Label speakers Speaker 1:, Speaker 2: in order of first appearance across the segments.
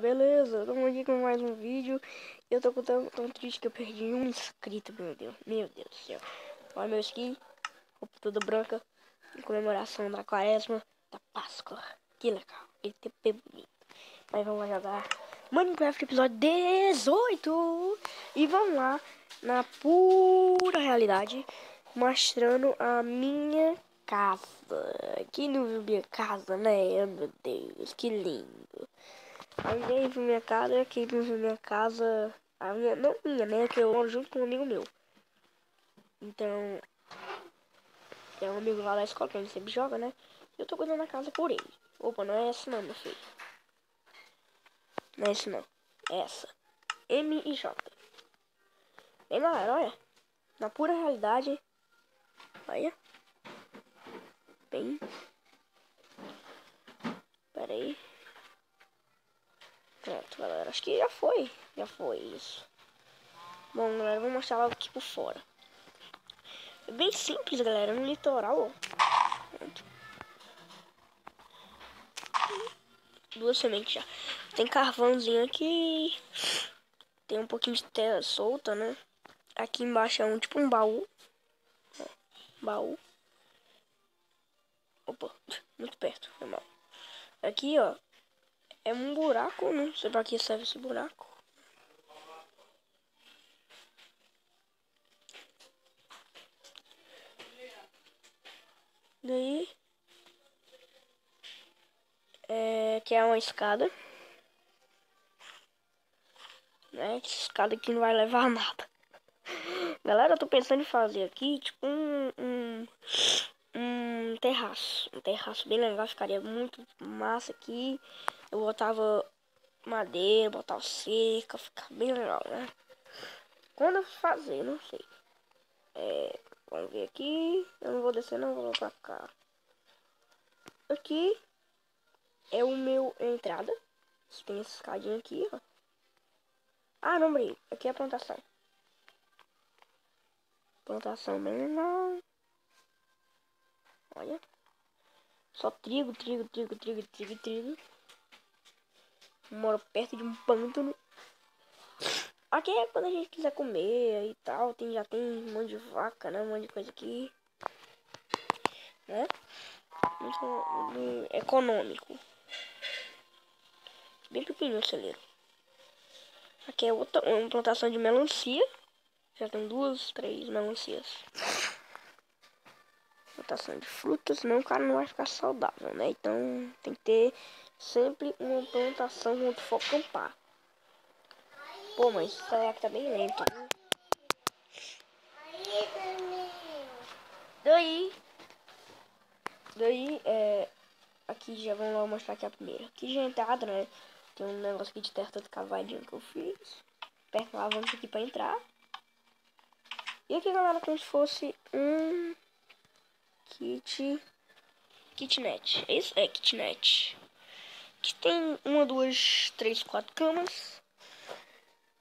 Speaker 1: beleza? Estamos aqui com mais um vídeo. Eu tô tão triste que eu perdi um inscrito, meu Deus do céu. Olha meu skin, roupa toda branca, em comemoração da quaresma, da Páscoa. Que legal, ele tem bonito. Mas vamos lá jogar Minecraft episódio 18. E vamos lá, na pura realidade, mostrando a minha casa. Quem não viu minha casa, né? Oh, meu Deus, que lindo. Alguém viu minha casa, quem não viu minha casa, a minha, não minha, né? Que eu moro junto com um amigo meu. Então, é um amigo lá da escola que a gente sempre joga, né? Eu tô cuidando da casa por ele. Opa, não é essa não, meu filho. Não é essa não. É essa. M e J. Bem, galera, olha. Na pura realidade. Olha. Bem. Pera aí. Pronto, galera. Acho que já foi. Já foi isso. Bom, galera, eu vou mostrar logo aqui por fora. É bem simples, galera. No litoral, ó. Pronto. 2 sementes já. Tem carvãozinho aqui. Tem um pouquinho de terra solta, né? Aqui embaixo é um tipo um baú. Ó, baú. Opa, muito perto. Foi mal. Aqui, ó. É um buraco, não sei pra que serve esse buraco. Daí. Que é uma escada. Né? Essa escada aqui não vai levar a nada. Galera, eu tô pensando em fazer aqui, tipo, um terraço. Um terraço bem legal, ficaria muito massa aqui. Eu botava madeira, botava cerca, fica bem legal, né? Quando eu fazer, não sei. Vamos ver aqui. Eu não vou descer, não, vou pra cá. Aqui é o meu entrada. Tem essa escadinha aqui, ó. Ah, não, brinco. Aqui é a plantação. Plantação bem legal. Olha. Só trigo, trigo, trigo, trigo, trigo, trigo. Moro perto de um pântano. Aqui é quando a gente quiser comer e tal. Já tem um monte de vaca, né? Um monte de coisa aqui. Né? Muito econômico. Bem pequenininho o celeiro. Aqui é outra, uma plantação de melancia. Já tem 2, 3 melancias. Plantação de frutas, senão o cara não vai ficar saudável, né? Então tem que ter sempre uma plantação quando for acampar. Pô, mas esse celular tá bem lento, né? Daí, aqui já vamos lá mostrar aqui a primeira. Aqui já é entrada, né? Tem um negócio aqui de terra de cavadinho que eu fiz. Perto lá, vamos aqui pra entrar. E aqui, galera, como se fosse um kitnet. É isso? É, kitnet. Aqui tem 1, 2, 3, 4 camas.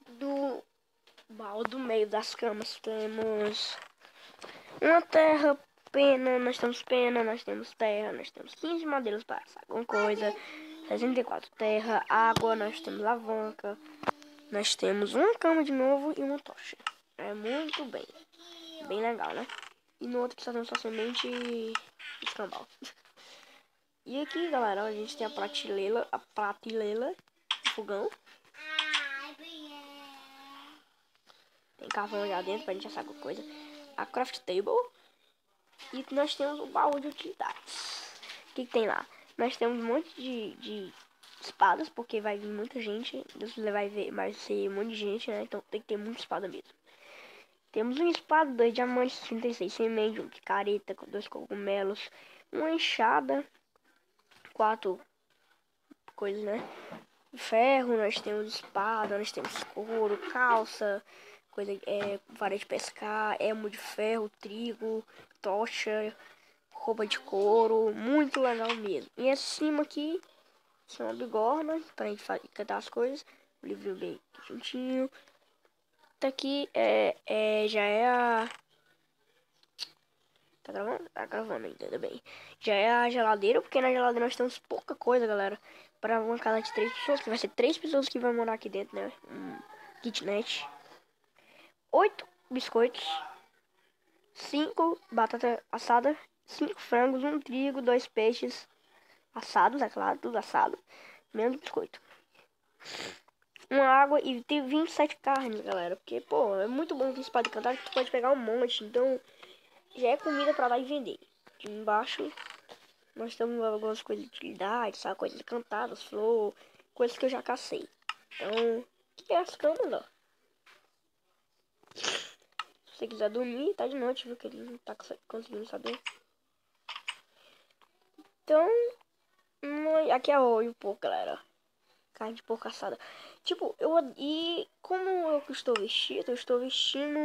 Speaker 1: Do meio das camas temos uma terra, pena, nós temos pena, nós temos terra, nós temos 15 madeiras para assar alguma coisa, 64 terra, água, nós temos alavanca, nós temos uma cama de novo e uma tocha. É muito bem legal, né? E no outro que só temos só semente e escambau. E aqui, galera, a gente tem a prateleira, o fogão. Tem carvão já dentro pra gente assar alguma coisa. A craft table. E nós temos o baú de utilidades. O que tem lá? Nós temos um monte de espadas, porque vai vir muita gente. Deus vai ver, vai ser um monte de gente, né? Então tem que ter muita espada mesmo. Temos uma espada, 2 diamantes, 36 sementes, 1 picareta, com 2 cogumelos, uma enxada, 4 coisas, né? Ferro, nós temos espada, nós temos couro, calça, vara de pescar, elmo de ferro, trigo, tocha, roupa de couro, muito legal mesmo. E acima aqui são uma bigorna pra gente cantar as coisas, o livro bem juntinho. Tá aqui já é Tá gravando? Tá gravando ainda, ainda bem. Já é a geladeira, porque na geladeira nós temos pouca coisa, galera. Para uma casa de 3 pessoas, que vai ser 3 pessoas que vão morar aqui dentro, né? Kitnet. 8 biscoitos. 5 batata assada. 5 frangos, 1 trigo, 2 peixes assados, é claro, tudo assado. Menos biscoito. Uma água e tem 27 carnes, galera. Porque, pô, é muito bom que você pode cantar, que tu pode pegar um monte. Então, já é comida pra dar e vender. Aqui embaixo, nós temos algumas coisas de utilidade, sabe? Coisas cantadas, flor, coisas que eu já cacei. Então, que é as camas, ó. Se você quiser dormir, tá de noite, viu? Que ele não tá conseguindo saber. Então, aqui é o porco, galera. Carne de porco assada. Tipo, e como eu estou vestido, eu estou vestindo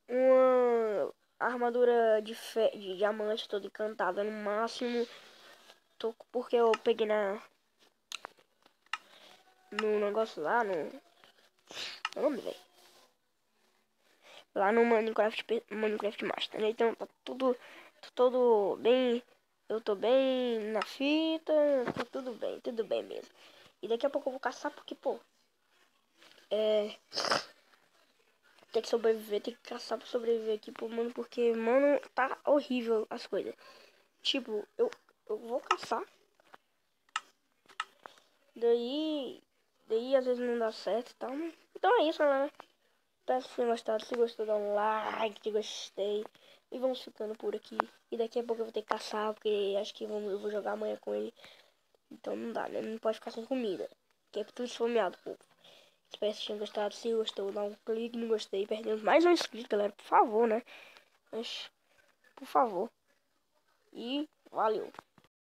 Speaker 1: uma armadura de diamante toda encantada no máximo. Porque eu peguei no negócio lá, no nome, velho. Lá no Minecraft Master, né? Então tá tudo, todo bem. Eu tô bem na fita, tá tudo bem mesmo. E daqui a pouco eu vou caçar porque, pô, tem que sobreviver, tem que caçar pra sobreviver aqui, pô, mano, porque, mano, tá horrível as coisas. Tipo, eu vou caçar. Daí às vezes não dá certo e tal, né? Então é isso, galera. Espero que tenham gostado. Se gostou, dá um like, de gostei. E vamos ficando por aqui. E daqui a pouco eu vou ter que caçar, porque acho que eu vou jogar amanhã com ele. Então não dá, né? Não pode ficar sem comida. Que é tudo esfomeado, pô. Espero que tenham gostado. Se gostou, dá um clique no gostei. Perdemos mais um inscrito, galera. Por favor, né? Mas, por favor. E valeu.